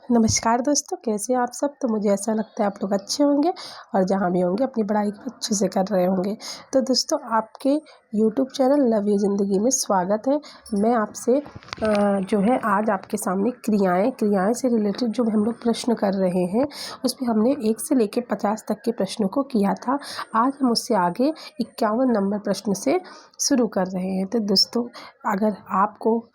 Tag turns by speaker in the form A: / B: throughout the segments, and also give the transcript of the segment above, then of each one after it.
A: नमस्कार दोस्तों, कैसे हैं आप सब। तो मुझे ऐसा लगता है आप लोग अच्छे होंगे और जहाँ भी होंगे अपनी पढ़ाई को अच्छे से कर रहे होंगे। तो दोस्तों, आपके YouTube चैनल लव यू ज़िंदगी में स्वागत है। मैं आपसे जो है आज आपके सामने क्रियाएं से रिलेटेड जो हम लोग प्रश्न कर रहे हैं, उसमें हमने 1 से लेकर 50 तक के प्रश्नों को किया था। आज हम उससे आगे 51 नंबर प्रश्न से शुरू कर रहे हैं। तो दोस्तों, अगर आपको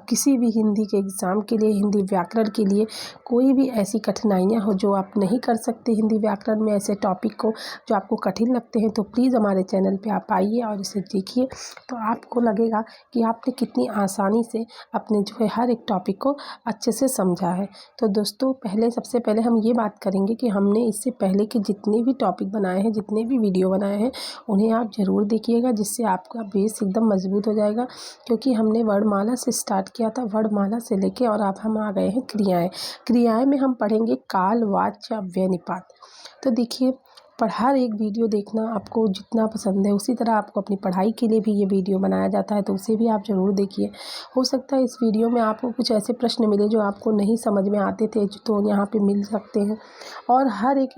A: किसी भी हिंदी के एग्ज़ाम के लिए, हिंदी व्याकरण के लिए कोई भी ऐसी कठिनाइयाँ हो जो आप नहीं कर सकते हिंदी व्याकरण में, ऐसे टॉपिक को जो आपको कठिन लगते हैं, तो प्लीज़ हमारे चैनल पे आप आइए और इसे देखिए। तो आपको लगेगा कि आपने कितनी आसानी से अपने जो है हर एक टॉपिक को अच्छे से समझा है। तो दोस्तों, सबसे पहले हम ये बात करेंगे कि हमने इससे पहले के जितने भी टॉपिक बनाए हैं, जितने भी वीडियो बनाए हैं, उन्हें आप ज़रूर देखिएगा, जिससे आपका बेस एकदम मजबूत हो जाएगा। क्योंकि हमने वर्णमाला से स्टार्ट किया था, वर्णमाला से लेके और अब हम आ गए हैं क्रियाएं में हम पढ़ेंगे काल, वाच्य, अव्यय, निपात। तो देखिए, हर एक वीडियो देखना आपको जितना पसंद है, उसी तरह आपको अपनी पढ़ाई के लिए भी ये वीडियो बनाया जाता है, तो उसे भी आप ज़रूर देखिए। हो सकता है इस वीडियो में आपको कुछ ऐसे प्रश्न मिले जो आपको नहीं समझ में आते थे, तो यहाँ पे मिल सकते हैं। और हर एक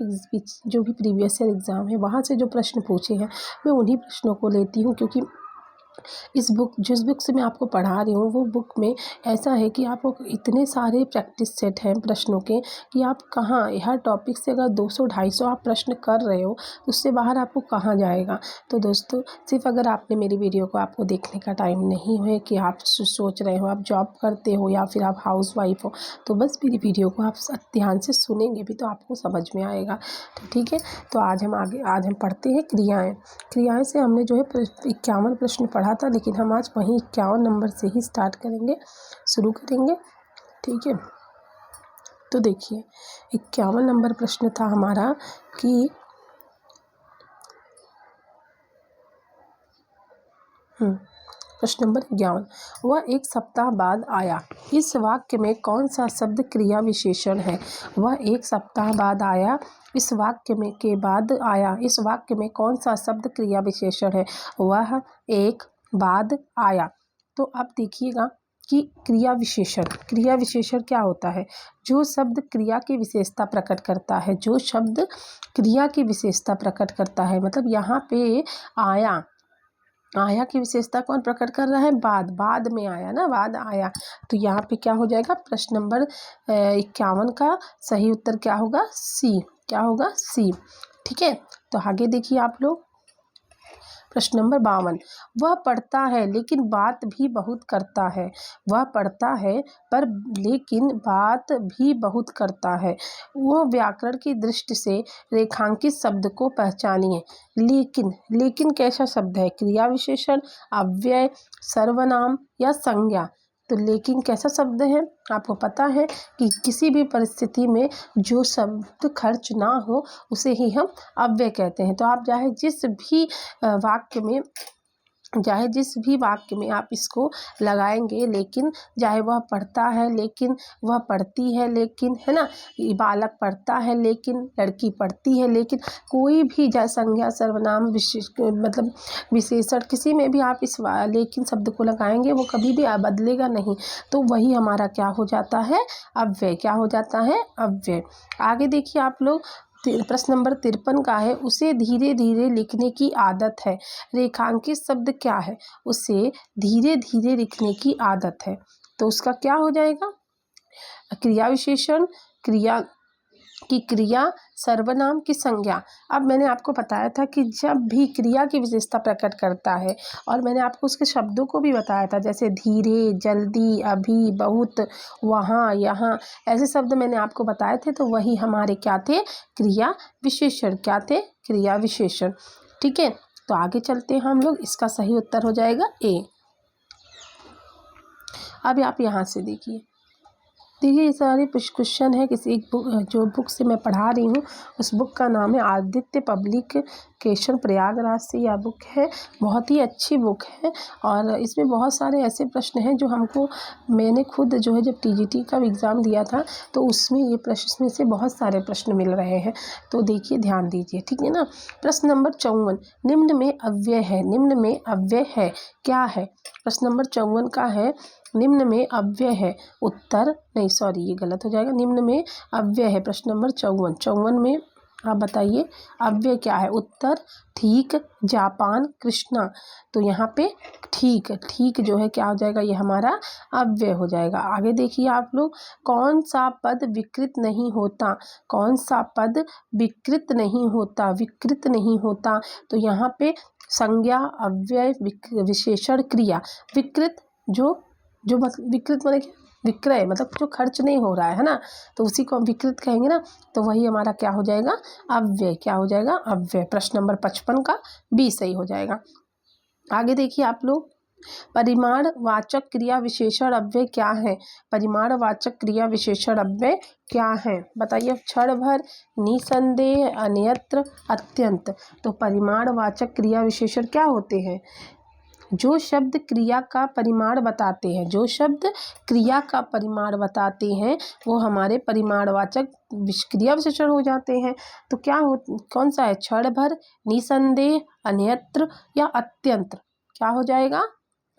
A: जो भी प्रीवियस ईयर एग्ज़ाम है, वहाँ से जो प्रश्न पूछे हैं, मैं उन्हीं प्रश्नों को लेती हूँ। क्योंकि जिस बुक से मैं आपको पढ़ा रही हूँ, वो बुक में ऐसा है कि आपको इतने सारे प्रैक्टिस सेट हैं प्रश्नों के कि आप कहाँ हर टॉपिक से अगर 200-250 आप प्रश्न कर रहे हो, तो उससे बाहर आपको कहाँ जाएगा। तो दोस्तों, सिर्फ अगर आपने मेरी वीडियो को आपको देखने का टाइम नहीं है कि आप सोच रहे हो आप जॉब करते हो या फिर आप हाउसवाइफ हो, तो बस मेरी वीडियो को आप ध्यान से सुनेंगे भी तो आपको समझ में आएगा। तो ठीक है, तो आज हम पढ़ते हैं क्रियाएं से हमने जो है 51 प्रश्न पढ़ा था, लेकिन हम आज वहीं 51 नंबर से ही शुरू करेंगे। ठीक है, तो देखिए 51 नंबर प्रश्न था हमारा कि प्रश्न नंबर 51, वह 1 सप्ताह बाद आया। इस वाक्य में कौन सा शब्द क्रिया विशेषण है। वह 1 सप्ताह बाद आया। इस वाक्य में कौन सा शब्द क्रिया विशेषण है। वह 1 बाद आया। तो अब देखिएगा कि क्रिया विशेषण क्या होता है। जो शब्द क्रिया की विशेषता प्रकट करता है, मतलब यहाँ पे आया की विशेषता कौन प्रकट कर रहा है। बाद में आया ना, बाद आया। तो यहाँ पे क्या हो जाएगा, प्रश्न नंबर 51 का सही उत्तर क्या होगा, सी। ठीक है, तो आगे देखिए आप लोग, प्रश्न नंबर 52, वह पढ़ता है लेकिन बात भी बहुत करता है। वह पढ़ता है लेकिन बात भी बहुत करता है। वह व्याकरण की दृष्टि से रेखांकित शब्द को पहचानिए। लेकिन कैसा शब्द है, क्रिया विशेषण, अव्यय, सर्वनाम या संज्ञा। तो लेकिन कैसा शब्द है, आपको पता है कि किसी भी परिस्थिति में जो शब्द खर्च ना हो उसे ही हम अव्यय कहते हैं। तो आप चाहे जिस भी वाक्य में आप इसको लगाएंगे, लेकिन चाहे वह पढ़ता है लेकिन, वह पढ़ती है लेकिन, है ना, बालक पढ़ता है लेकिन, लड़की पढ़ती है लेकिन, कोई भी संज्ञा, सर्वनाम, मतलब विशेषण, किसी में भी आप इस लेकिन शब्द को लगाएंगे, वो कभी भी बदलेगा नहीं। तो वही हमारा क्या हो जाता है, अव्यय। आगे देखिए आप लोग, प्रश्न नंबर 53 का है, उसे धीरे धीरे लिखने की आदत है। रेखांकित शब्द क्या है, उसे धीरे धीरे लिखने की आदत है। तो उसका क्या हो जाएगा, क्रिया विशेषण, क्रिया, सर्वनाम की संज्ञा। अब मैंने आपको बताया था कि जब भी क्रिया की विशेषता प्रकट करता है, और मैंने आपको उसके शब्दों को भी बताया था, जैसे धीरे, जल्दी, अभी, बहुत, वहाँ, यहाँ, ऐसे शब्द मैंने आपको बताए थे। तो वही हमारे क्या थे, क्रिया विशेषण। ठीक है, तो आगे चलते हैं हम लोग, इसका सही उत्तर हो जाएगा ए। अब आप यहाँ से देखिए, ये सारे क्वेश्चन है किसी एक जो बुक से मैं पढ़ा रही हूँ, उस बुक का नाम है आदित्य पब्लिकेशन, प्रयागराज से यह बुक है। बहुत ही अच्छी बुक है, और इसमें बहुत सारे ऐसे प्रश्न हैं जो मैंने खुद जो है जब TGT का एग्ज़ाम दिया था, तो उसमें ये प्रश्न में से बहुत सारे प्रश्न मिल रहे हैं। तो देखिए, ध्यान दीजिए, ठीक है ना। प्रश्न नंबर 54, निम्न में अव्यय है क्या है। प्रश्न नंबर 54 का है, निम्न में अव्यय है उत्तर, नहीं सॉरी ये गलत हो जाएगा, निम्न में अव्यय है प्रश्न नंबर 54 में आप बताइए अव्यय क्या है। उत्तर ठीक, जापान, कृष्णा। तो यहाँ पे ठीक, ठीक जो है क्या हो जाएगा, ये हमारा अव्यय हो जाएगा। आगे देखिए आप लोग, कौन सा पद विकृत नहीं होता, कौन सा पद विकृत नहीं होता, विकृत नहीं होता। तो यहाँ पे संज्ञा, अव्यय, विशेषण, क्रिया। विकृत जो जो मतलब विकृत मतलब क्या, विक्रय मतलब जो खर्च नहीं हो रहा है ना, तो उसी को हम विकृत कहेंगे ना, तो वही हमारा क्या हो जाएगा, अव्यय। क्या हो जाएगा, अव्यय। प्रश्न नंबर 55 का बी सही हो जाएगा। आगे देखिए आप लोग, परिमाणवाचक क्रिया विशेषण अव्यय क्या है। परिमाणवाचक क्रिया विशेषण अव्यय क्या है बताइए। क्षण भर, निसंदेह, अन्यत्र, अत्यंत। तो परिमाणवाचक क्रिया विशेषण क्या होते हैं, जो शब्द क्रिया का परिमाण बताते हैं, जो शब्द क्रिया का परिमाण बताते हैं वो हमारे परिमाणवाचक क्रिया विशेषण हो जाते हैं। तो क्या हो, कौन सा है, क्षण भर, निसंदेह, अन्यत्र या अत्यंत। क्या हो जाएगा,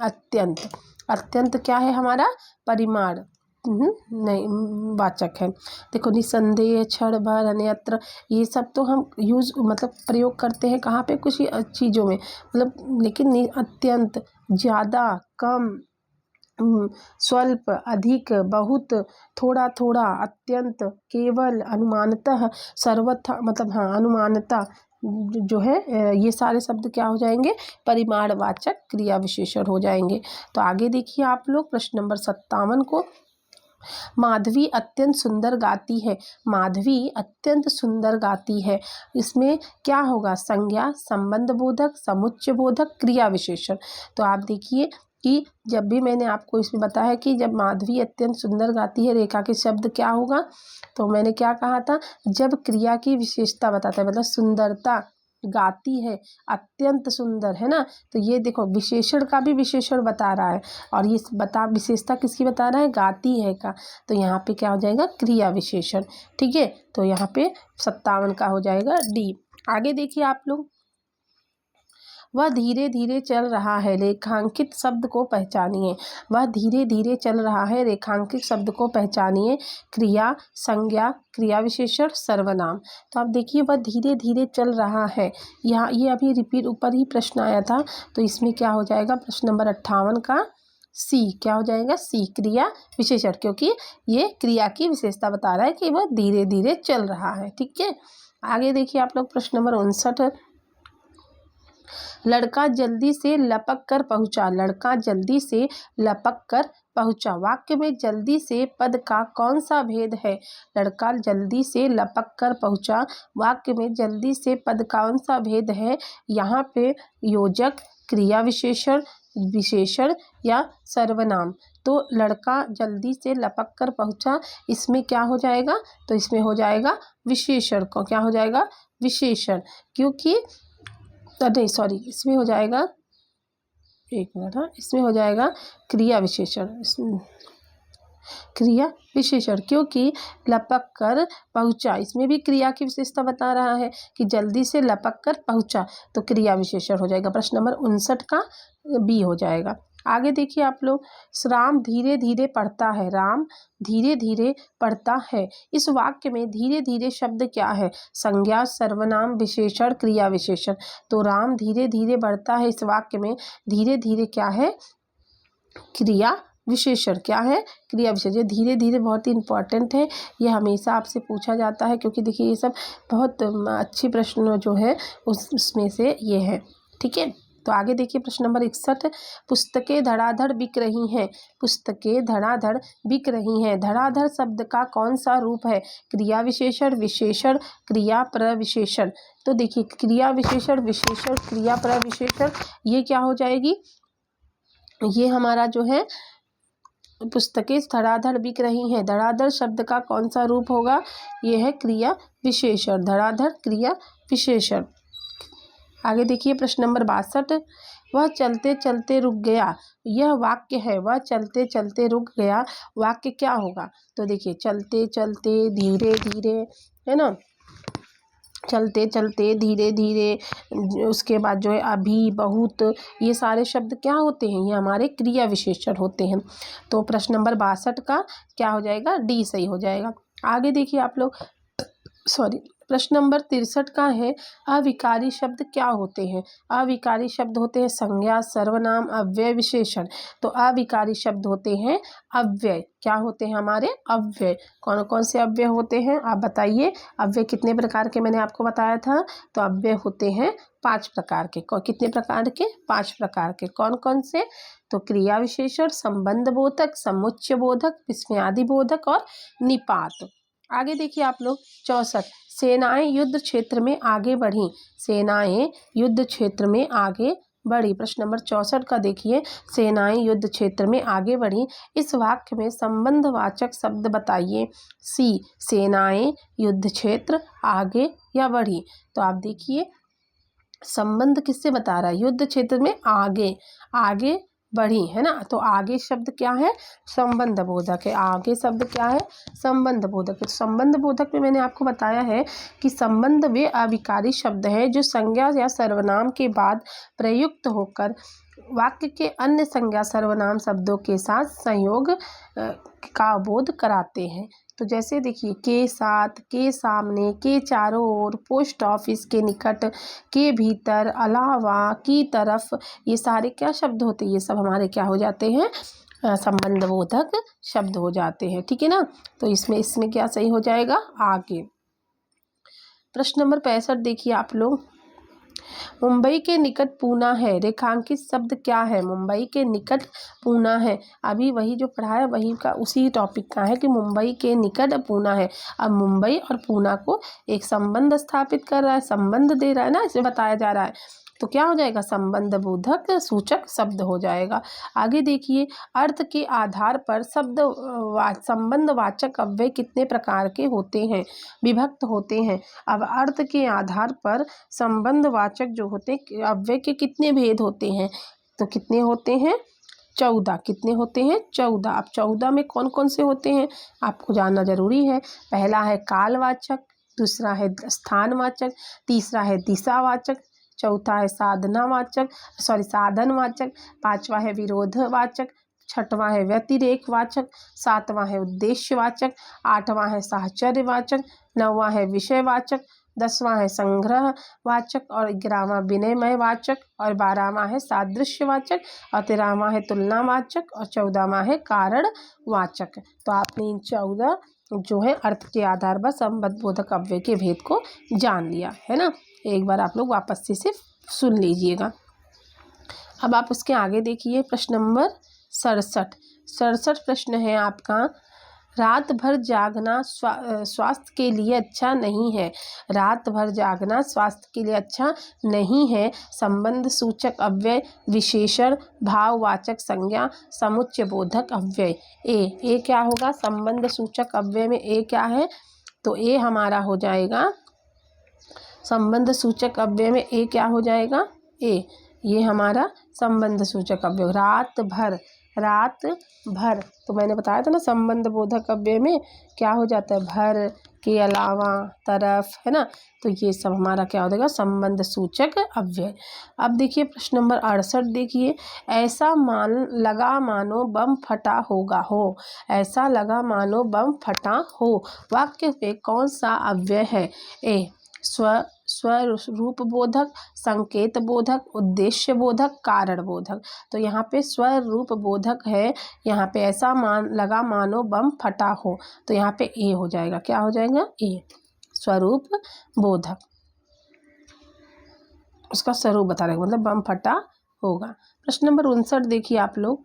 A: अत्यंत। अत्यंत क्या है हमारा, परिमाण नहीं वाचक है। देखो निसंदेह, क्षण भर, अन्यत्र, ये सब तो हम यूज़ मतलब प्रयोग करते हैं कहाँ पे, कुछ चीज़ों में मतलब, लेकिन अत्यंत, ज़्यादा, कम, स्वल्प, अधिक, बहुत, थोड़ा थोड़ा, अत्यंत, केवल, अनुमानतः, सर्वथा मतलब हाँ अनुमानता जो है, ये सारे शब्द क्या हो जाएंगे, परिमाणवाचक क्रिया विशेषण हो जाएंगे। तो आगे देखिए आप लोग प्रश्न नंबर 57 को, माधवी अत्यंत सुंदर गाती है। माधवी अत्यंत सुंदर गाती है, इसमें क्या होगा, संज्ञा, संबंध बोधक, समुच्चय बोधक, क्रिया विशेषण। तो आप देखिए कि जब भी मैंने आपको इसमें बताया कि जब माधवी अत्यंत सुंदर गाती है, रेखा के शब्द क्या होगा, तो मैंने क्या कहा था, जब क्रिया की विशेषता बताता है मतलब सुंदरता, गाती है, अत्यंत सुंदर है ना, तो ये देखो विशेषण का भी विशेषण बता रहा है, और ये बता विशेषता किसकी बता रहा है, गाती है का। तो यहाँ पे क्या हो जाएगा, क्रिया विशेषण। ठीक है, तो यहाँ पे 57 का हो जाएगा डी। आगे देखिए आप लोग, वह धीरे धीरे चल रहा है, रेखांकित शब्द को पहचानिए। वह धीरे धीरे चल रहा है, रेखांकित शब्द को पहचानिए। क्रिया, संज्ञा, क्रिया विशेषण, सर्वनाम। तो आप देखिए वह धीरे धीरे चल रहा है, यहाँ ये अभी रिपीट ऊपर ही प्रश्न आया था, तो इसमें क्या हो जाएगा, प्रश्न नंबर 58 का सी। क्या हो जाएगा, सी, क्रिया विशेषण, क्योंकि ये क्रिया की विशेषता बता रहा है कि वह धीरे धीरे चल रहा है। ठीक है, आगे देखिए आप लोग प्रश्न नंबर 59, लड़का जल्दी से लपक कर पहुंचा। लड़का जल्दी से लपक कर पहुंचा, वाक्य में जल्दी से पद का कौन सा भेद है। लड़का जल्दी से लपक कर पहुंचा, वाक्य में जल्दी से पद कौन सा भेद है। यहाँ पे योजक, क्रिया विशेषण, विशेषण या सर्वनाम। तो लड़का जल्दी से लपक कर पहुंचा, इसमें क्या हो जाएगा, तो इसमें हो जाएगा विशेषण को, क्या हो जाएगा, विशेषण, क्योंकि नहीं सॉरी इसमें हो जाएगा, एक मिनट, हाँ इसमें हो जाएगा क्रिया विशेषण, क्रिया विशेषण, क्योंकि लपक कर पहुंचा, इसमें भी क्रिया की विशेषता बता रहा है कि जल्दी से लपक कर पहुंचा, तो क्रिया विशेषण हो जाएगा। प्रश्न नंबर 59 का बी हो जाएगा। आगे देखिए आप लोग, राम धीरे धीरे पढ़ता है। राम धीरे धीरे पढ़ता है, इस वाक्य में धीरे धीरे शब्द क्या है, संज्ञा, सर्वनाम, विशेषण, क्रिया विशेषण। तो राम धीरे धीरे बढ़ता है, इस वाक्य में धीरे धीरे क्या है, क्रिया विशेषण। क्या है, क्रिया विशेषण। धीरे धीरे बहुत ही इंपॉर्टेंट है, ये हमेशा आपसे पूछा जाता है, क्योंकि देखिए ये सब बहुत अच्छी प्रश्न जो है उसमें से ये है। ठीक है, तो आगे देखिए प्रश्न नंबर 61, पुस्तकें धड़ाधड़ बिक रही हैं। पुस्तकें धड़ाधड़ बिक रही हैं, धड़ाधड़ शब्द का कौन सा रूप है, क्रिया विशेषण, विशेषण, क्रिया प्रविशेषण। तो देखिए क्रिया विशेषण, विशेषण, क्रिया प्रविशेषण, ये क्या हो जाएगी, ये हमारा जो है पुस्तकें धड़ाधड़ बिक रही हैं, धड़ाधड़ शब्द का कौन सा रूप होगा, ये है क्रिया विशेषण, धड़ाधड़ क्रिया विशेषण। आगे देखिए प्रश्न नंबर 62, वह चलते चलते रुक गया। यह वाक्य है, वह चलते चलते रुक गया, वाक्य क्या होगा, तो देखिए चलते चलते, धीरे धीरे, है ना, चलते चलते, धीरे धीरे, उसके बाद जो है अभी, बहुत, ये सारे शब्द क्या होते हैं, ये हमारे क्रिया विशेषण होते हैं। तो प्रश्न नंबर 62 का क्या हो जाएगा, डी सही हो जाएगा। आगे देखिए आप लोग, सॉरी, प्रश्न नंबर 63 का है, अविकारी शब्द क्या होते हैं। अविकारी शब्द होते हैं संज्ञा, सर्वनाम, अव्यय, विशेषण। तो अविकारी शब्द होते हैं अव्यय। क्या होते हैं हमारे, अव्यय। कौन कौन से अव्यय होते हैं आप बताइए। अव्यय कितने प्रकार के मैंने आपको बताया था, तो अव्यय होते हैं 5 प्रकार के। कितने प्रकार के, 5 प्रकार के। कौन कौन से, तो क्रिया विशेषण, संबंध बोधक, समुच्चय बोधक, विस्मयादि बोधक और निपात। आगे देखिए आप लोग 64, सेनाएं युद्ध क्षेत्र में आगे बढ़ी। सेनाएं युद्ध क्षेत्र में आगे बढ़ी। प्रश्न नंबर 64 का देखिए, सेनाएं युद्ध क्षेत्र में आगे बढ़ी। इस वाक्य में संबंधवाचक शब्द बताइए। सी, सेनाएं युद्ध क्षेत्र आगे या बढ़ी। तो आप देखिए संबंध किससे बता रहा है, युद्ध क्षेत्र में आगे, आगे बढ़ी, है ना। तो आगे शब्द क्या है, संबंध बोधक है। आगे शब्द क्या है, संबंध बोधक है। तो संबंध बोधक में मैंने आपको बताया है कि संबंध वे अविकारी शब्द है जो संज्ञा या सर्वनाम के बाद प्रयुक्त होकर वाक्य के अन्य संज्ञा सर्वनाम शब्दों के साथ संयोग का बोध कराते हैं। तो जैसे देखिए, के साथ, के सामने, के चारों ओर, पोस्ट ऑफिस के निकट, के भीतर, अलावा, की तरफ, ये सारे क्या शब्द होते हैं, ये सब हमारे क्या हो जाते हैं, संबंध बोधक शब्द हो जाते हैं। ठीक है ना। तो इसमें क्या सही हो जाएगा, आगे। प्रश्न नंबर 65 देखिए आप लोग, मुंबई के निकट पूना है, रेखांकित शब्द क्या है। मुंबई के निकट पूना है, अभी वही जो पढ़ा है वही का उसी टॉपिक का है कि मुंबई के निकट पूना है। अब मुंबई और पूना को एक संबंध स्थापित कर रहा है, संबंध दे रहा है ना, इसे बताया जा रहा है। तो क्या हो जाएगा, संबंध बोधक सूचक शब्द हो जाएगा। आगे देखिए, अर्थ के आधार पर संबंध वाचक अव्यय कितने प्रकार के होते हैं, विभक्त होते हैं। अब अर्थ के आधार पर संबंध वाचक जो होते हैं अव्यय के कितने भेद होते हैं, तो कितने होते हैं, 14। कितने होते हैं, 14। अब 14 में कौन कौन से होते हैं आपको जानना जरूरी है। पहला है कालवाचक, दूसरा है स्थानवाचक, तीसरा है दिशावाचक, चौथा है साधनवाचक, पांचवा है विरोधवाचक, छठवां है व्यतिरेकवाचक, सातवां है उद्देश्यवाचक, आठवां है साहचर्यवाचक, नौवां है विषयवाचक, 10वां है संग्रहवाचक और 11वां विनिमयवाचक और 12वां है सादृश्यवाचक और 13वां है तुलनावाचक और 14वां है कारणवाचक। तो आपने इन 14 जो है अर्थ के आधार पर संबंध बोधक अव्यय के भेद को जान लिया है ना। एक बार आप लोग वापस से सिर्फ सुन लीजिएगा। अब आप उसके आगे देखिए, प्रश्न नंबर 67 प्रश्न है आपका, रात भर जागना स्वास्थ्य के लिए अच्छा नहीं है। रात भर जागना स्वास्थ्य के लिए अच्छा नहीं है। संबंध सूचक अव्यय, विशेषण, भाववाचक संज्ञा, समुच्चय बोधक अव्यय। ए क्या होगा, संबंध सूचक अव्यय में ए क्या है, तो ए हमारा हो जाएगा, संबंध सूचक अव्यय में ए क्या हो जाएगा, ए, ये हमारा संबंध सूचक अव्यय। रात भर, रात भर, तो मैंने बताया था ना संबंध बोधक अव्यय में क्या हो जाता है, भर, के अलावा, तरफ, है ना। तो ये सब हमारा क्या हो जाएगा, संबंध सूचक अव्यय। अब देखिए प्रश्न नंबर 68 देखिए, ऐसा लगा मानो बम फटा होगा हो। ऐसा लगा मानो बम फटा हो, वाक्य में कौन सा अव्यय है। ए स्वरूप बोधक, संकेत बोधक, उद्देश्य बोधक, कारण बोधक। तो यहाँ पे स्वरूप बोधक है, यहाँ पे ऐसा लगा मानो बम फटा हो, तो यहाँ पे ए हो जाएगा। क्या हो जाएगा, ए, स्वरूप बोधक, उसका स्वरूप बता रहे मतलब बम फटा होगा। प्रश्न नंबर 59 देखिए आप लोग,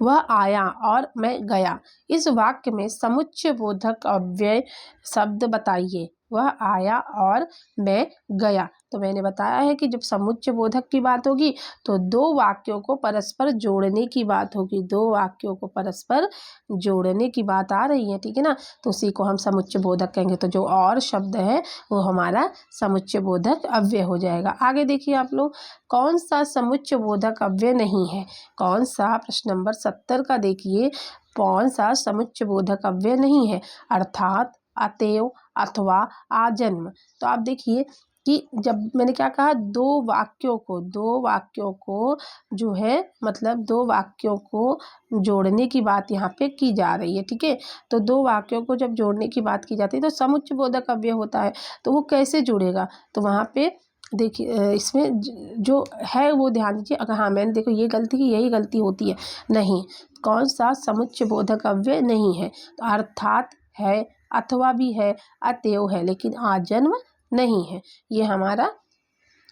A: वह आया और मैं गया, इस वाक्य में समुच्चय बोधक अव्यय शब्द बताइए। वह आया और मैं गया, तो मैंने बताया है कि जब समुच्चय बोधक की बात होगी तो दो वाक्यों को परस्पर जोड़ने की बात होगी, दो वाक्यों को परस्पर जोड़ने की बात आ रही है, ठीक है ना। तो उसी को हम समुच्चय बोधक कहेंगे। तो जो और शब्द है वो हमारा समुच्चय बोधक अव्यय हो जाएगा। आगे देखिए आप लोग, कौन सा समुच्चय बोधक अव्यय नहीं है, कौन सा, प्रश्न नंबर 70 का देखिए, कौन सा समुच्चय बोधक अव्यय नहीं है। अर्थात अतएव अथवा आजन्म। तो आप देखिए कि जब मैंने क्या कहा, दो वाक्यों को जो है मतलब दो वाक्यों को जोड़ने की बात यहाँ पे की जा रही है, ठीक है। तो दो वाक्यों को जब जोड़ने की बात की जाती है तो समुच्चय बोधक अव्यय होता है। तो वो कैसे जुड़ेगा, तो वहाँ पे देखिए इसमें जो है वो ध्यान दीजिए। अगर हाँ मैंने देखो ये गलती की, यही गलती होती है, नहीं, कौन सा समुच्चय बोधक अव्यय नहीं है, तो अर्थात है, अथवा भी है, अतएव है, लेकिन आजन्म नहीं है, ये हमारा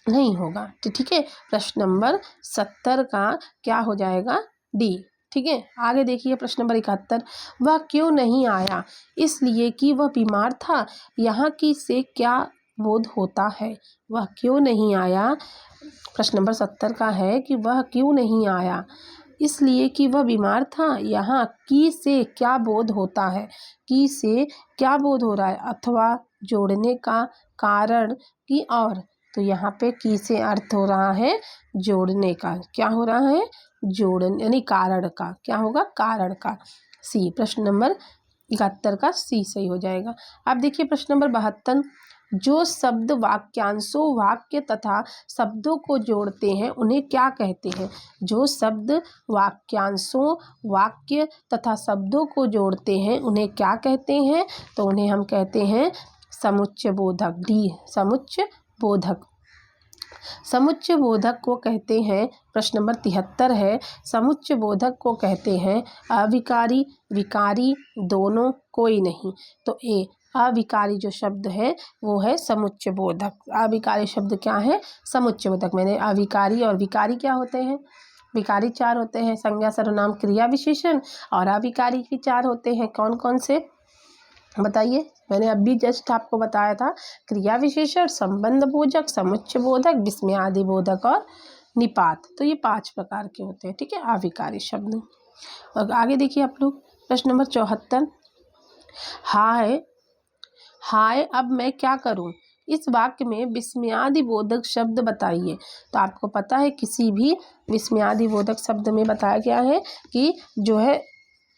A: नहीं होगा। तो ठीक है, प्रश्न नंबर 70 का क्या हो जाएगा, डी। ठीक है, आगे देखिए प्रश्न नंबर 71, वह क्यों नहीं आया, इसलिए कि वह बीमार था। यहाँ की से क्या बोध होता है, वह क्यों नहीं आया। प्रश्न नंबर 70 का है कि वह क्यों नहीं आया, इसलिए कि वह बीमार था। यहाँ की से क्या बोध होता है, की से क्या बोध हो रहा है, अथवा जोड़ने का, कारण की और। तो यहाँ पे की से अर्थ हो रहा है जोड़ने का, क्या हो रहा है, जोड़ने यानी कारण का, क्या होगा, कारण का, सी। प्रश्न नंबर 71 का सी सही हो जाएगा। अब देखिए प्रश्न नंबर 72, जो शब्द वाक्यांशों, वाक्य तथा शब्दों को जोड़ते हैं उन्हें क्या कहते हैं। जो शब्द वाक्यांशों, वाक्य तथा शब्दों को जोड़ते हैं उन्हें क्या कहते हैं, तो उन्हें हम कहते हैं समुच्चय बोधक, डी समुच्चय बोधक। समुच्चय बोधक को कहते हैं, प्रश्न नंबर 73 है, समुच्चय बोधक को कहते हैं अविकारी, विकारी, दोनों, कोई नहीं। तो ए अविकारी जो शब्द है वो है समुच्चय बोधक। अविकारी शब्द क्या है, समुच्चय बोधक। मैंने अविकारी और विकारी क्या होते हैं, विकारी चार होते हैं, संज्ञा, सर्वनाम, क्रिया, विशेषण। और अविकारी भी चार होते हैं, कौन कौन से बताइए। मैंने अभी जस्ट आपको बताया था, क्रिया विशेषण, संबंध बोधक, समुच्चय बोधक, विस्मयादि बोधक और निपात। तो ये 5 प्रकार के होते हैं, ठीक है, अविकारी शब्द। और आगे देखिए आप लोग प्रश्न नंबर 74, हाय अब मैं क्या करूं, इस वाक्य में विस्मयादि बोधक शब्द बताइए। तो आपको पता है किसी भी विस्मयादि बोधक शब्द में बताया गया है कि जो है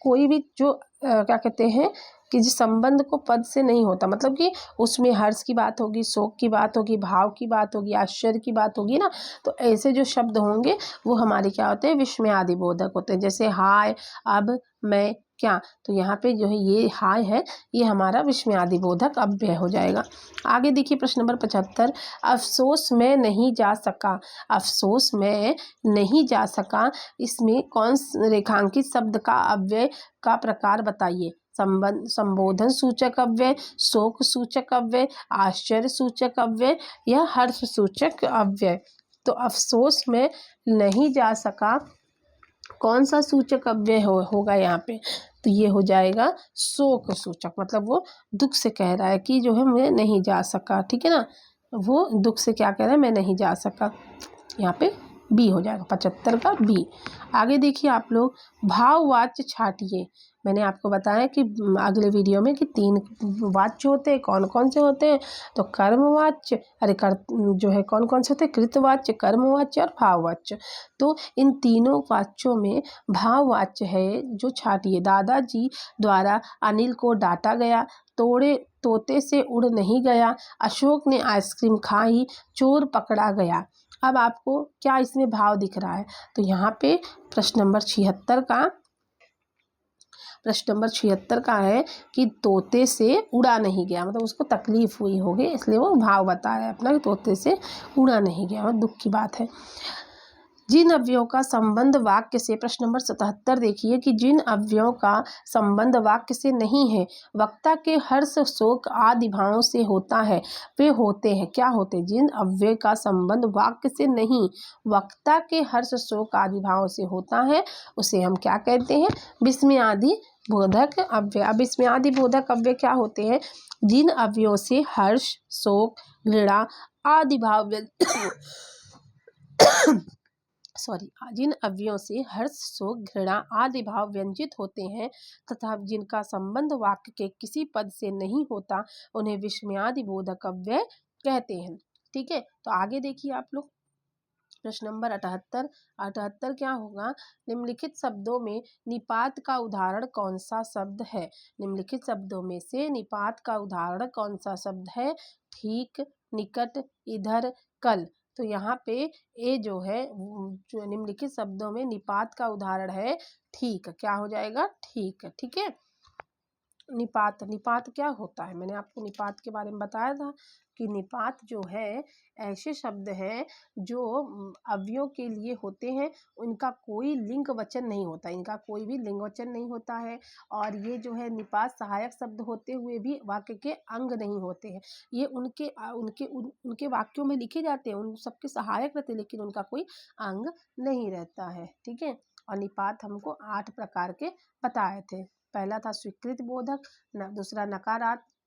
A: कोई भी जो क्या कहते हैं कि जिस संबंध को पद से नहीं होता, मतलब कि उसमें हर्ष की बात होगी, शोक की बात होगी, भाव की बात होगी, आश्चर्य की बात होगी ना, तो ऐसे जो शब्द होंगे वो हमारे क्या होते हैं, विस्मयादि बोधक होते हैं। जैसे हाय, अब, मैं, क्या, तो यहाँ पे जो है ये हाय है, ये हमारा विस्मयादि बोधक अव्यय हो जाएगा। आगे देखिए प्रश्न नंबर 75, अफसोस मैं नहीं जा सका, अफसोस मैं नहीं जा सका, इसमें कौन रेखांकित शब्द का अव्यय का प्रकार बताइए। संबोधन सूचक अव्यय, शोक सूचक अव्यय, आश्चर्य सूचक अव्यय या हर्ष सूचक अव्यय। तो अफसोस में नहीं जा सका, कौन सा सूचक अव्यय होगा यहाँ पे, तो ये हो जाएगा शोक सूचक, मतलब वो दुख से कह रहा है कि जो है मैं नहीं जा सका, ठीक है ना, वो दुख से क्या कह रहा है, मैं नहीं जा सका, यहाँ पे बी हो जाएगा, 75 का बी। आगे देखिए आप लोग, भाववाच्य छाटिए। मैंने आपको बताया कि अगले वीडियो में कि 3 वाच्य होते हैं, कौन कौन से होते हैं, तो कर्मवाच्य, जो है कौन कौन से होते हैं, कृतवाच्य, कर्मवाच्य और भाववाच्य। तो इन तीनों वाच्यों में भाववाच्य है जो छाटिए। दादाजी द्वारा अनिल को डांटा गया, तोते से उड़ नहीं गया, अशोक ने आइसक्रीम खाई, चोर पकड़ा गया। अब आपको क्या इसमें भाव दिख रहा है, तो यहाँ पे प्रश्न नंबर 76 का है कि तोते से उड़ा नहीं गया, मतलब उसको तकलीफ हुई होगी, इसलिए वो भाव बता रहा है अपना कि तोते से उड़ा नहीं गया, और दुख की बात है। जिन अवयवों का संबंध वाक्य से, प्रश्न नंबर 77 देखिए कि जिन अवयवों का संबंध वाक्य से नहीं है, वक्ता के हर्ष, शोक आदि भावों से होता है, वे होते हैं, क्या होते हैं, जिन अवयव का संबंध वाक्य से नहीं, वक्ता के हर्ष, शोक आदि भावों से होता है, उसे हम क्या कहते हैं, विस्मयादि बोधक अव्यय। अब विस्मयादि बोधक अव्यय क्या होते हैं, जिन अवयवों से हर्ष, शोक, घृणा आदि भाव जिन अवयवों से हर्ष, शोक, घृणा आदि भाव व्यंजित होते हैं तथा जिनका संबंध वाक्य के किसी पद से नहीं होता, उन्हें विस्मयादि बोधक अव्यय कहते हैं। ठीक है, तो आगे देखिए आप लोग प्रश्न नंबर 78। 78 क्या होगा? निम्नलिखित शब्दों में निपात का उदाहरण कौन सा शब्द है? निम्नलिखित शब्दों में से निपात का उदाहरण कौन सा शब्द है? ठीक, निकट, इधर, कल। तो यहाँ पे ए जो है जो निम्नलिखित शब्दों में निपात का उदाहरण है ठीक। क्या हो जाएगा? ठीक। ठीक है। निपात, निपात क्या होता है? मैंने आपको निपात के बारे में बताया था कि निपात जो है ऐसे शब्द हैं जो अवयव के लिए होते हैं, उनका कोई लिंग वचन नहीं होता, इनका कोई भी लिंग वचन नहीं होता है। और ये जो है निपात सहायक शब्द होते हुए भी वाक्य के अंग नहीं होते हैं। ये उनके वाक्यों में लिखे जाते हैं, उन सबके सहायक रहते हैं, लेकिन उनका कोई अंग नहीं रहता है। ठीक है। और निपात हमको 8 प्रकार के बताए थे। पहला था स्वीकृत बोधक, दूसरा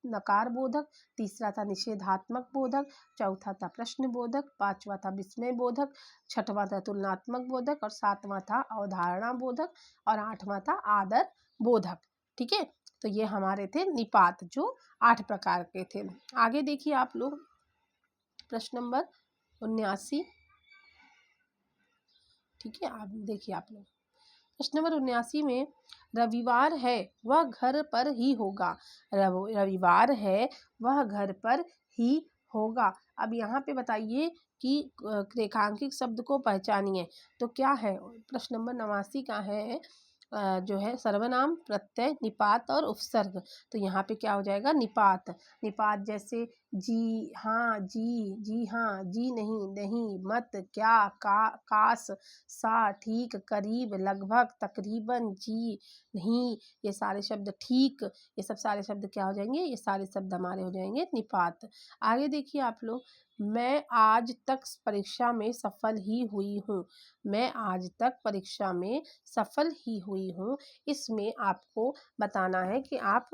A: नकार बोधक, तीसरा था निषेधात्मक बोधक, चौथा था प्रश्न बोधक, पांचवा था विस्मय बोधक, छठवां था तुलनात्मक बोधक और सातवां था अवधारणा बोधक और आठवां था आदर बोधक। ठीक है। तो ये हमारे थे निपात जो 8 प्रकार के थे। आगे देखिए आप लोग प्रश्न नंबर 79। ठीक है, आप देखिए आप लोग प्रश्न नंबर 79 में रविवार है वह घर पर ही होगा। रविवार है वह घर पर ही होगा। अब यहाँ पे बताइए कि रेखांकित शब्द को पहचानिए। तो क्या है? प्रश्न नंबर 89 का है जो है सर्वनाम, प्रत्यय, निपात और उपसर्ग। तो यहाँ पे क्या हो जाएगा? निपात। निपात जैसे जी हाँ, जी हाँ, जी नहीं, नहीं, मत, क्या, काश, सा, ठीक, करीब, लगभग, तकरीबन, जी नहीं, ये सारे शब्द, ठीक, ये सब सारे शब्द क्या हो जाएंगे? ये सारे शब्द हमारे हो जाएंगे निपात। आगे देखिए आप लोग, मैं आज तक परीक्षा में सफल ही हुई हूँ। मैं आज तक परीक्षा में सफल ही हुई हूँ। इसमें आपको बताना है कि आप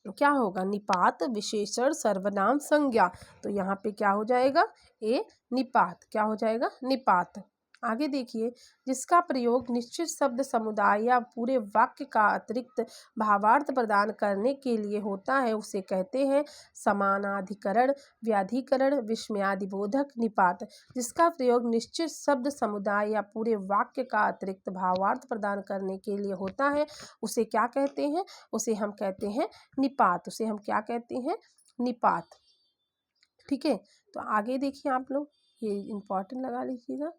A: क्या होगा? निपात, विशेषण, सर्वनाम, संज्ञा। तो यहाँ पे क्या हो जाएगा? ए निपात। क्या हो जाएगा? निपात। आगे देखिए, जिसका प्रयोग निश्चित शब्द समुदाय या पूरे वाक्य का अतिरिक्त भावार्थ प्रदान करने के लिए होता है उसे कहते हैं समानाधिकरण, व्याधिकरण, विस्मयादिबोधक, निपात। जिसका प्रयोग निश्चित शब्द समुदाय या पूरे वाक्य का अतिरिक्त भावार्थ प्रदान करने के लिए होता है उसे क्या कहते हैं? उसे हम कहते हैं निपात। उसे हम क्या कहते हैं? निपात। ठीक है। तो आगे देखिए आप लोग, ये इंपॉर्टेंट लगा लीजिएगा,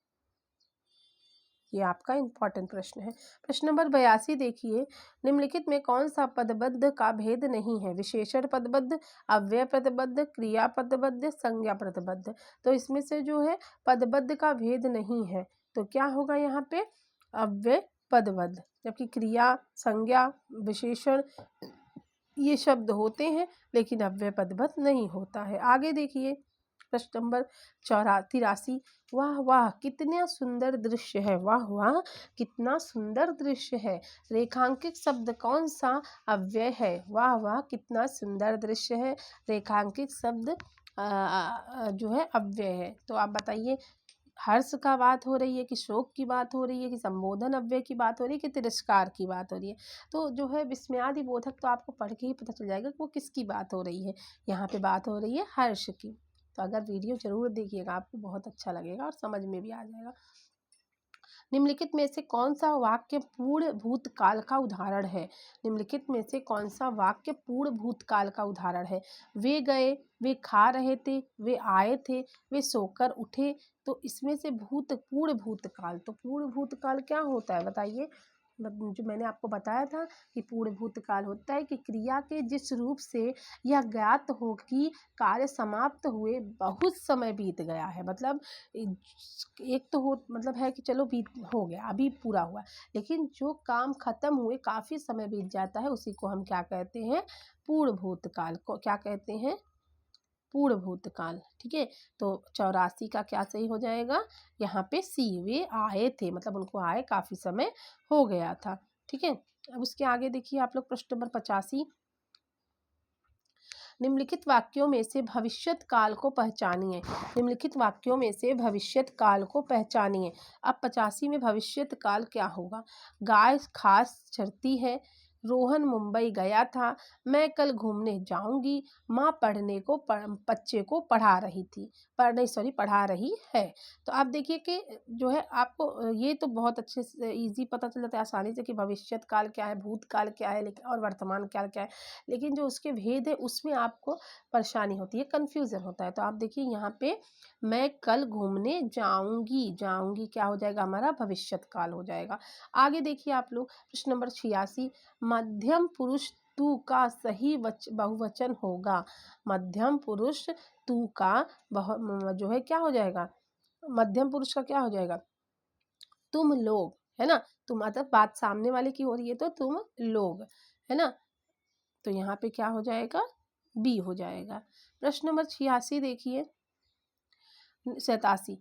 A: ये आपका इंपॉर्टेंट प्रश्न है। प्रश्न नंबर 82 देखिए, निम्नलिखित में कौन सा पदबद्ध का भेद नहीं है? विशेषण पदबद्ध, अव्यय पदबद्ध, क्रिया पदबद्ध, संज्ञा पदबद्ध। तो इसमें से जो है पदबद्ध का भेद नहीं है, तो क्या होगा यहाँ पे? अव्यय पदबद्ध। जबकि क्रिया, संज्ञा, विशेषण ये शब्द होते हैं लेकिन अव्यय पदबद्ध नहीं होता है। आगे देखिए प्रश्न नंबर 83। वाह वाह कितना सुंदर दृश्य है। वाह वाह कितना सुंदर दृश्य है। रेखांकित शब्द कौन सा अव्यय है? वाह वाह कितना सुंदर दृश्य है। रेखांकित शब्द जो है अव्यय है। तो आप बताइए, हर्ष का बात हो रही है कि शोक की बात हो रही है कि संबोधन अव्यय की बात हो रही है कि तिरस्कार की बात हो रही है? तो जो है विस्मयादि बोधक तो आपको पढ़ के ही पता चल जाएगा कि वो किसकी बात हो रही है। यहाँ पे बात हो रही है हर्ष की। तो अगर वीडियो जरूर देखिएगा, आपको बहुत अच्छा लगेगा और समझ में भी आ जाएगा। निम्नलिखित में से कौन सा वाक्य पूर्ण भूतकाल का उदाहरण है? निम्नलिखित में से कौन सा वाक्य पूर्ण भूतकाल का उदाहरण है? वे गए, वे खा रहे थे, वे आए थे, वे सोकर उठे। तो इसमें से पूर्ण भूतकाल, तो पूर्ण भूतकाल क्या होता है बताइए? जो मैंने आपको बताया था कि पूर्ण भूतकाल होता है कि क्रिया के जिस रूप से यह ज्ञात हो कि कार्य समाप्त हुए बहुत समय बीत गया है। मतलब एक तो हो मतलब है कि चलो बीत हो गया, अभी पूरा हुआ, लेकिन जो काम खत्म हुए काफ़ी समय बीत जाता है उसी को हम क्या कहते हैं? पूर्ण भूतकाल को क्या कहते हैं? पूर्ण भूतकाल। ठीक है। तो 84 का क्या सही हो जाएगा? यहाँ पे सी, वे आए थे, मतलब उनको आए काफ़ी समय हो गया था। ठीक है। अब उसके आगे देखिए आप लोग प्रश्न नंबर 85। निम्नलिखित वाक्यों में से भविष्यत काल को पहचानिए। निम्नलिखित वाक्यों में से भविष्यत काल को पहचानिए। अब 85 में भविष्यत काल क्या होगा? गाय घास चरती है, रोहन मुंबई गया था, मैं कल घूमने जाऊंगी, माँ बच्चे को पढ़ा रही थी, पढ़ा रही है। तो आप देखिए कि जो है आपको ये तो बहुत अच्छे से ईजी पता चल जाता है आसानी से कि भविष्यत काल क्या है, भूतकाल क्या है, लेकिन और वर्तमान काल क्या है, लेकिन जो उसके भेद है उसमें आपको परेशानी होती है, कन्फ्यूजन होता है। तो आप देखिए यहाँ पे मैं कल घूमने जाऊंगी, जाऊंगी क्या हो जाएगा हमारा भविष्यत काल हो जाएगा। आगे देखिए आप लोग प्रश्न नंबर 86, मध्यम पुरुष तू का सही बहुवचन होगा। मध्यम पुरुष तू का जो है क्या हो जाएगा, मध्यम पुरुष का क्या हो जाएगा, तुम लोग, है ना। तुम मतलब बात सामने वाले की हो रही है तो तुम लोग, है ना। तो यहाँ पे क्या हो जाएगा, बी हो जाएगा। प्रश्न नंबर 86 देखिए, 87,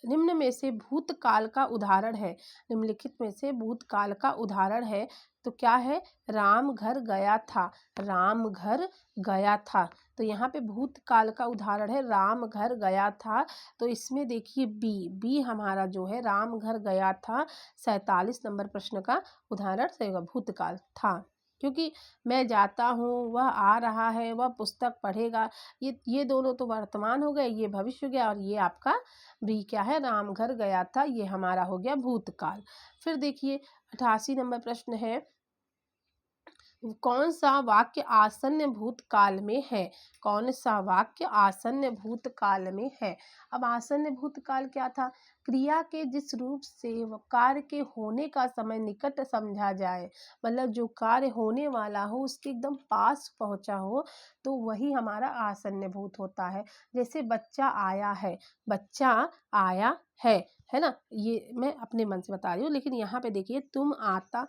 A: निम्न में से भूतकाल का उदाहरण है, निम्नलिखित में से भूतकाल का उदाहरण है तो क्या है, राम घर गया था, राम घर गया था। तो यहाँ पे भूतकाल का उदाहरण है राम घर गया था, तो इसमें देखिए बी हमारा जो है राम घर गया था 47 नंबर प्रश्न का उदाहरण सही होगा, भूतकाल था। क्योंकि मैं जाता हूँ, वह आ रहा है, वह पुस्तक पढ़ेगा, ये दोनों तो वर्तमान हो गए, ये भविष्य हो गया, और ये आपका भी क्या है, राम घर गया था, ये हमारा हो गया भूतकाल। फिर देखिए 88 नंबर प्रश्न है, कौन सा वाक्य आसन्न भूतकाल में है, कौन सा वाक्य आसन्न भूतकाल में है। अब आसन्न भूतकाल क्या था, क्रिया के जिस रूप से कार्य के होने का समय निकट समझा जाए, मतलब जो कार्य होने वाला हो उसके एकदम पास पहुंचा हो, तो वही हमारा आसन्न भूत होता है। जैसे बच्चा आया है, बच्चा आया है ना, ये मैं अपने मन से बता रही हूँ, लेकिन यहाँ पे देखिए तुम आता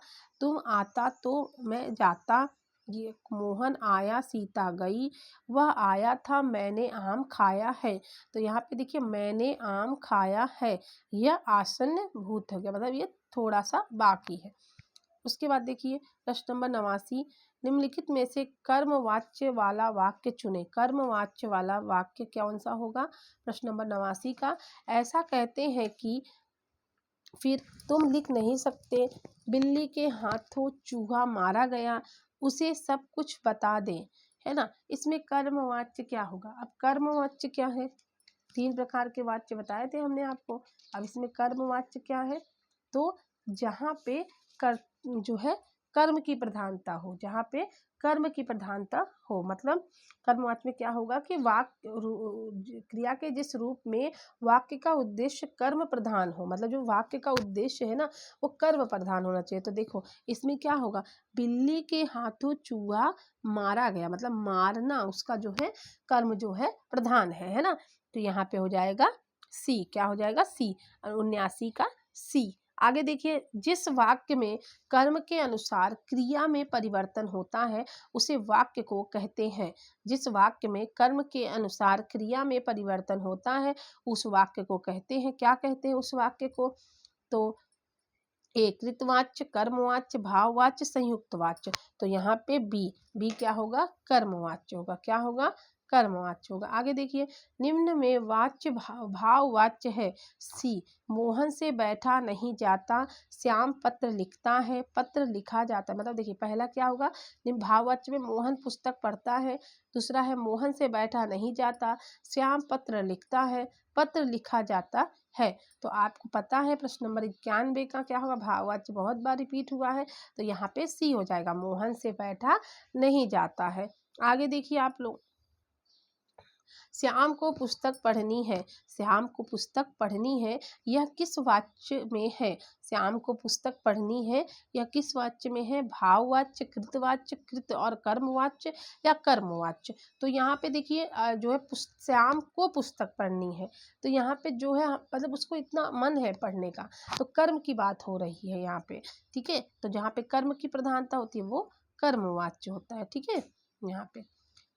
A: तो मैं जाता, ये मोहन आया सीता गई, वह आया था मैंने आम खाया है। तो यहाँ पे देखिए मैंने आम खाया है, यह आसन्न भूत हो गया, मतलब ये थोड़ा सा बाकी है। उसके बाद देखिए प्रश्न नंबर 89, निम्नलिखित में से कर्मवाच्य वाला वाक्य चुने। कर्मवाच्य वाला वाक्य कौन सा होगा, प्रश्न नंबर 89 का, ऐसा कहते हैं कि फिर तुम लिख नहीं सकते, बिल्ली के हाथों चूहा मारा गया, उसे सब कुछ बता दें, है ना। इसमें कर्मवाच्य क्या होगा, अब कर्मवाच्य क्या है, 3 प्रकार के वाच्य बताए थे हमने आपको। अब इसमें कर्मवाच्य क्या है, तो जहाँ पे कर जो है कर्म की प्रधानता हो, जहाँ पे कर्म की प्रधानता हो, मतलब कर्मवाच्य में क्या होगा कि क्रिया के जिस रूप में वाक्य का उद्देश्य कर्म प्रधान हो, मतलब जो वाक्य का उद्देश्य है ना वो कर्म प्रधान होना चाहिए। तो देखो इसमें क्या होगा, बिल्ली के हाथों चूहा मारा गया, मतलब मारना उसका जो है कर्म जो है प्रधान है ना। तो यहाँ पे हो जाएगा सी, क्या हो जाएगा सी, 79 का सी। आगे देखिए, जिस वाक्य में कर्म के अनुसार क्रिया में परिवर्तन होता है उसे वाक्य को कहते हैं। जिस वाक्य में कर्म के अनुसार क्रिया में परिवर्तन होता है उस वाक्य को कहते हैं, क्या कहते हैं उस वाक्य को, तो एक कृतवाच्य, कर्मवाच्य, भाववाच्य, संयुक्त वाच्य। तो यहाँ पे बी क्या होगा, कर्मवाच्य होगा, क्या होगा, कर्मवाच्य होगा। आगे देखिए, निम्न में वाच्य भाववाच्य है सी, मोहन से बैठा नहीं जाता, श्याम पत्र लिखता है, पत्र लिखा जाता है। मतलब देखिए पहला क्या होगा, भाववाच्य में मोहन पुस्तक पढ़ता है, दूसरा है मोहन से बैठा नहीं जाता, श्याम पत्र लिखता है, पत्र लिखा जाता है। तो आपको पता है प्रश्न नंबर 91 का क्या होगा, भाववाच्य बहुत बार रिपीट हुआ है, तो यहाँ पे सी हो जाएगा, मोहन से बैठा नहीं जाता है। आगे देखिए आप लोग, श्याम को पुस्तक पढ़नी है, श्याम को पुस्तक पढ़नी है, यह किस वाच्य में है, श्याम को पुस्तक पढ़नी है यह किस वाच्य में है, भाववाच्य, कृतवाच्य, कृत और कर्मवाच्य या कर्मवाच्य। तो यहाँ पे देखिए जो है श्याम को पुस्तक पढ़नी है, तो यहाँ पे जो है मतलब उसको इतना मन है पढ़ने का, तो कर्म की बात हो रही है यहाँ पे, ठीक है। तो जहाँ पे कर्म की प्रधानता होती है वो कर्मवाच्य होता है, ठीक है। यहाँ पे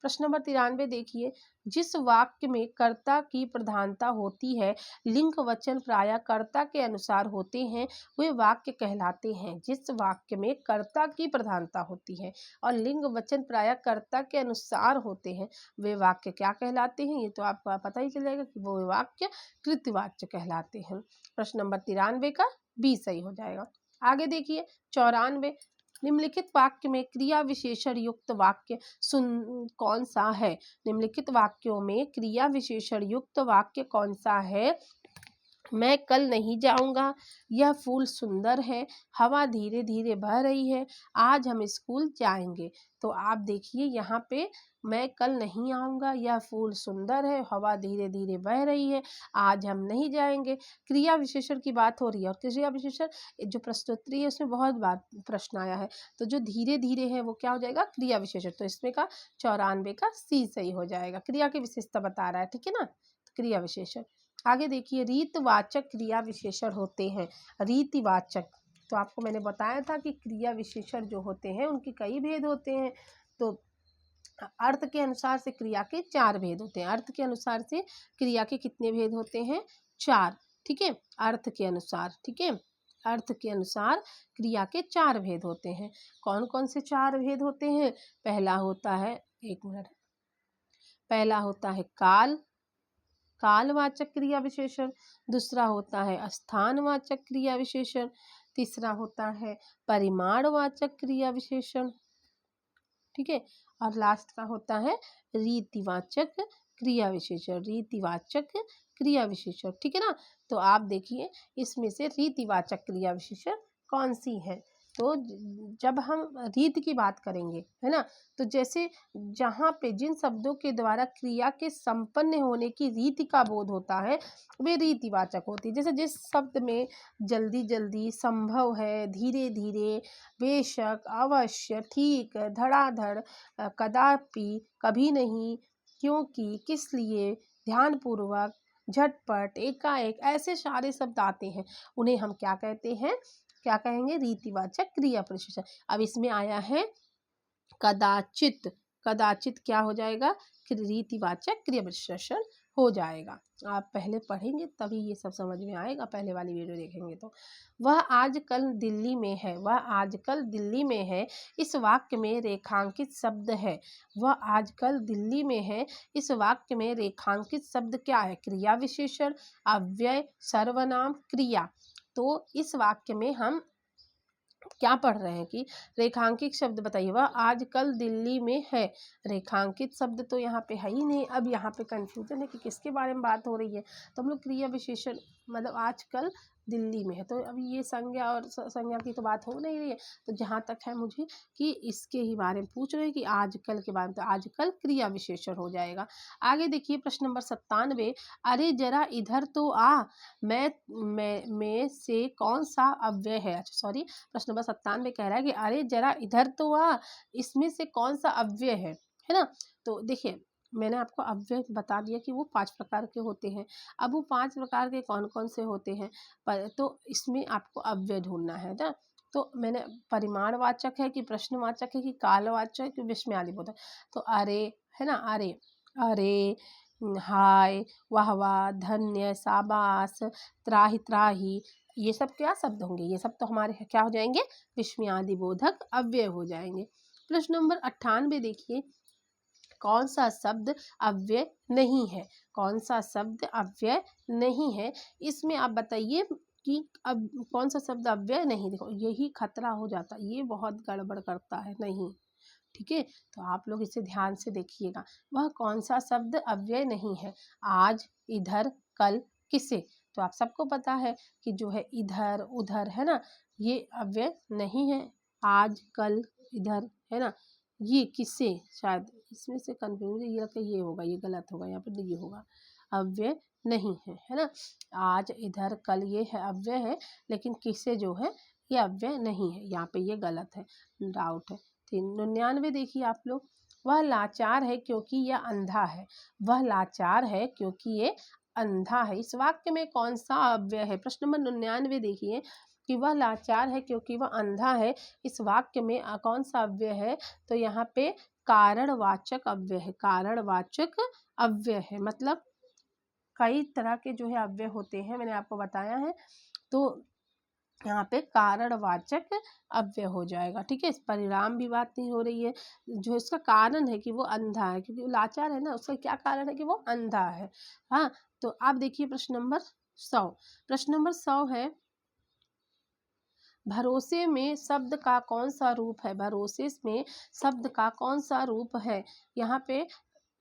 A: प्रश्न नंबर 93 देखिए, जिस वाक्य में कर्ता की प्रधानता होती है, लिंग वचन प्रायः कर्ता के अनुसार होते हैं, वे वाक्य कहलाते हैं। जिस वाक्य में कर्ता की प्रधानता होती है और लिंग वचन प्रायः कर्ता के अनुसार होते हैं, वे वाक्य क्या कहलाते हैं, ये तो आपको पता ही चल जाएगा कि वो वाक्य कृतवाच्य कहलाते हैं। प्रश्न नंबर 93 का बी सही हो जाएगा। आगे देखिए 94, निम्नलिखित वाक्य में क्रिया विशेषण युक्त वाक्य कौन सा है? निम्नलिखित वाक्यों में क्रिया विशेषण युक्त वाक्य कौन सा है? मैं कल नहीं जाऊंगा, यह फूल सुंदर है, हवा धीरे धीरे बह रही है, आज हम स्कूल जाएंगे। तो आप देखिए यहाँ पे मैं कल नहीं आऊंगा, यह फूल सुंदर है, हवा धीरे धीरे बह रही है, आज हम नहीं जाएंगे। क्रिया विशेषण की बात हो रही है और क्रिया विशेषण जो प्रश्नोत्तरी है उसमें बहुत बार प्रश्न आया है। तो जो धीरे धीरे है वो क्या हो जाएगा? क्रिया विशेषण। तो इसमें का 94 का सी सही हो जाएगा। क्रिया की विशेषता बता रहा है, ठीक है ना, तो क्रिया विशेषण। आगे देखिए, रीतवाचक क्रिया विशेषण होते हैं। रीतिवाचक, तो आपको मैंने बताया था कि क्रिया विशेषण जो होते हैं उनके कई भेद होते हैं। तो अर्थ के अनुसार से क्रिया के 4 भेद होते हैं। अर्थ के अनुसार से क्रिया के कितने भेद होते हैं? 4, ठीक है, अर्थ के अनुसार, ठीक है, अर्थ के अनुसार क्रिया के 4 भेद होते हैं। कौन कौन से 4 भेद होते हैं? पहला होता है, एक मिनट, पहला होता है काल, कालवाचक क्रिया विशेषण। दूसरा होता है स्थानवाचक क्रिया विशेषण। तीसरा होता है परिमाणवाचक क्रिया विशेषण, ठीक है, और लास्ट का होता है रीतिवाचक क्रिया विशेषण। रीतिवाचक क्रिया विशेषण, ठीक है ना। तो आप देखिए इसमें से रीतिवाचक क्रिया विशेषण कौन सी है? तो जब हम रीति की बात करेंगे, है ना, तो जैसे जहाँ पे जिन शब्दों के द्वारा क्रिया के संपन्न होने की रीति का बोध होता है वे रीतिवाचक होती है। जैसे जिस शब्द में जल्दी जल्दी, संभव है, धीरे धीरे, बेशक, अवश्य, ठीक, धड़ाधड़, कदापि, कभी नहीं, क्योंकि, किस लिए, ध्यानपूर्वक, झटपट, एकाएक, ऐसे सारे शब्द आते हैं, उन्हें हम क्या कहते हैं? क्या कहेंगे? रीतिवाचक क्रिया विशेषण। अब इसमें आया है कदाचित, कदाचित क्या हो जाएगा? रीतिवाचक क्रिया विशेषण हो जाएगा। आप पहले पढ़ेंगे तभी ये सब समझ में आएगा, पहले वाली वीडियो देखेंगे तो। वह आजकल दिल्ली में है, वह आजकल दिल्ली में है, इस वाक्य में रेखांकित शब्द है। वह आजकल दिल्ली में है, इस वाक्य में रेखांकित शब्द क्या है? क्रिया विशेषण, अव्यय, सर्वनाम, क्रिया। तो इस वाक्य में हम क्या पढ़ रहे हैं कि रेखांकित शब्द बताइए। वह आजकल दिल्ली में है, रेखांकित शब्द तो यहाँ पे है ही नहीं। अब यहाँ पे कंफ्यूजन है कि किसके बारे में बात हो रही है। तो हम लोग क्रिया विशेषण मतलब आजकल दिल्ली में है, तो अभी ये संज्ञा और संज्ञा की तो बात हो नहीं रही है। तो जहाँ तक है मुझे कि इसके ही बारे में पूछ रहे हैं कि आजकल के बारे में, तो आजकल क्रिया विशेषण हो जाएगा। आगे देखिए प्रश्न नंबर 97, अरे जरा इधर तो आ, मैं से कौन सा अव्यय है? अच्छा सॉरी, प्रश्न नंबर 97 कह रहा है कि अरे जरा इधर तो आ, इसमें से कौन सा अव्यय है ना। तो देखिए मैंने आपको अव्यय बता दिया कि वो 5 प्रकार के होते हैं। अब वो 5 प्रकार के कौन कौन से होते हैं तो इसमें आपको अव्यय ढूंढना है ना। तो मैंने परिमाणवाचक है कि प्रश्नवाचक है कि कालवाचक है कि विस्मयादिबोधक। तो अरे है ना, अरे, अरे, हाय, वाह वाह, धन्य, शाबाश, त्राही त्राही, ये सब क्या शब्द होंगे? ये सब तो हमारे क्या हो जाएंगे? विस्मयादिबोधक अव्यय हो जाएंगे। प्रश्न नंबर 98 देखिए, कौन सा शब्द अव्यय नहीं है? कौन सा शब्द अव्यय नहीं है? इसमें आप बताइए कि अब कौन सा शब्द अव्यय नहीं। देखो यही खतरा हो जाता है, ये बहुत गड़बड़ करता है, नहीं, ठीक है। तो आप लोग इसे ध्यान से देखिएगा, वह कौन सा शब्द अव्यय नहीं है? आज, इधर, कल, किसे। तो आप सबको पता है कि जो है इधर उधर है ना, ये अव्यय नहीं है। आज, कल, इधर है ना, ये किसे, शायद इसमें से कंफ्यूज ये होगा, ये गलत होगा, यहाँ पर ये होगा, अव्यय नहीं है, है ना। आज, इधर, कल ये है अव्यय है, लेकिन किसे जो है ये अव्यय नहीं है, यहाँ पे ये गलत है, डाउट है। 99 देखिए आप लोग, वह लाचार है क्योंकि यह अंधा है। वह लाचार है क्योंकि ये अंधा है, इस वाक्य में कौन सा अव्यय है? प्रश्न नंबर 99 देखिए कि वह लाचार है क्योंकि वह अंधा है, इस वाक्य में कौन सा अव्यय है? तो यहाँ पे कारणवाचक अव्यय है, कारणवाचक अव्यय है। मतलब कई तरह के जो है अव्यय होते हैं, मैंने आपको बताया है। तो यहाँ पे कारणवाचक अव्यय हो जाएगा, ठीक है। इस परिणाम भी बात नहीं हो रही है, जो इसका कारण है कि वो अंधा है, क्योंकि वो लाचार है ना, उसका क्या कारण है कि वो अंधा है। हाँ, तो आप देखिए प्रश्न नंबर 100, प्रश्न नंबर 100 है, भरोसे में शब्द का कौन सा रूप है, भरोसे में शब्द का कौन सा रूप है। यहाँ पे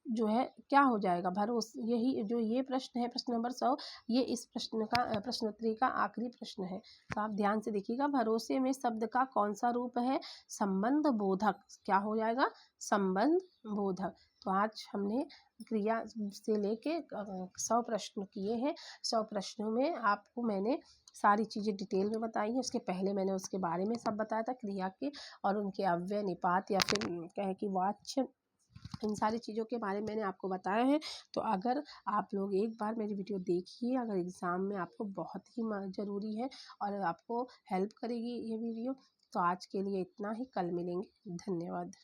A: जो है क्या हो जाएगा, भरोसे, यही जो ये प्रश्न है, प्रश्न नंबर 100, ये इस प्रश्न का प्रश्नोत्तरी का आखिरी प्रश्न है। तो आप ध्यान से देखिएगा, भरोसे में शब्द का कौन सा रूप है, संबंध बोधक। क्या हो जाएगा, संबंध बोधक। तो आज हमने क्रिया से लेके 100 प्रश्न किए हैं। 100 प्रश्नों में आपको मैंने सारी चीज़ें डिटेल में बताई हैं। उसके पहले मैंने उसके बारे में सब बताया था, क्रिया के और उनके अव्यय, निपात या फिर कहें कि वाच्य, इन सारी चीज़ों के बारे में मैंने आपको बताया है। तो अगर आप लोग एक बार मेरी वीडियो देखिए, अगर एग्ज़ाम में आपको बहुत ही ज़रूरी है और आपको हेल्प करेगी ये वीडियो। तो आज के लिए इतना ही, कल मिलेंगे। धन्यवाद।